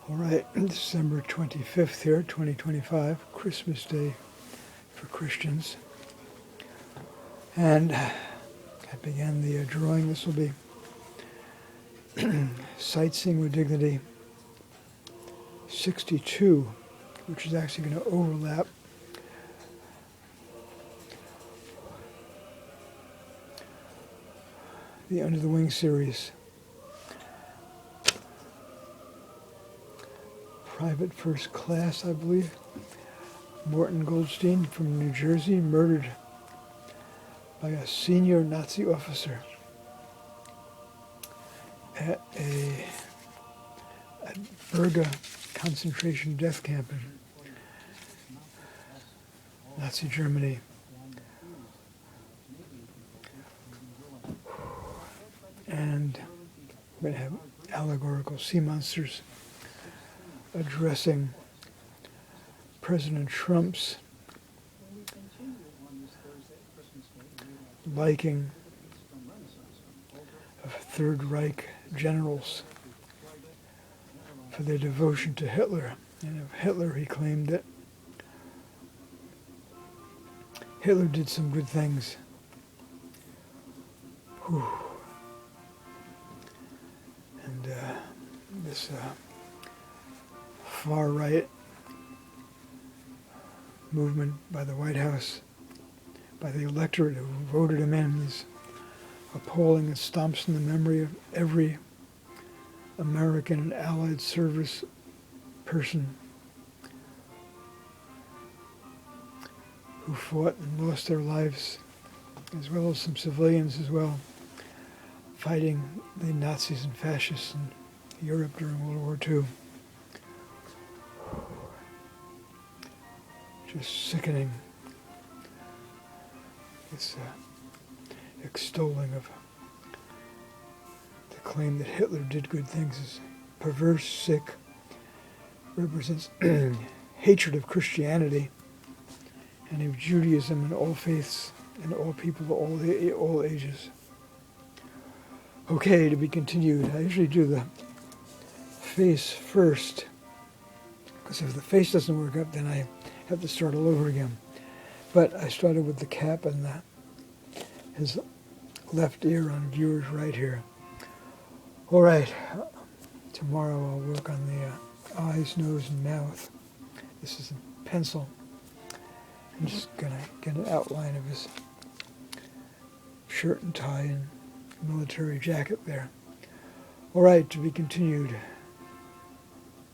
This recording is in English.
All right, December 25th here, 2025, Christmas Day for Christians. And I began the drawing. This will be Sightseeing with Dignity 62, which is actually going to overlap the Under the Wing series. Private First Class, I believe. Morton Goldstein from New Jersey, murdered by a senior Nazi officer at a Berga concentration death camp in Nazi Germany. And we're going to have allegorical sea monsters addressing President Trump's liking of Third Reich generals for their devotion to Hitler. And of Hitler, he claimed that Hitler did some good things. Whew. And this far-right movement by the White House, by the electorate who voted him in, is appalling. It stomps in the memory of every American and Allied service person who fought and lost their lives, as well as some civilians as well, fighting the Nazis and fascists in Europe during World War II. Just sickening, this extolling of the claim that Hitler did good things is perverse, sick, represents hatred of Christianity and of Judaism and all faiths and all people of all ages. Okay, to be continued. I usually do the face first, because if the face doesn't work up, then I have to start all over again. But I started with the cap and his left ear on viewer's right here. All right, tomorrow I'll work on the eyes, nose, and mouth. This is a pencil. I'm just going to get an outline of his shirt and tie and military jacket there. All right, to be continued.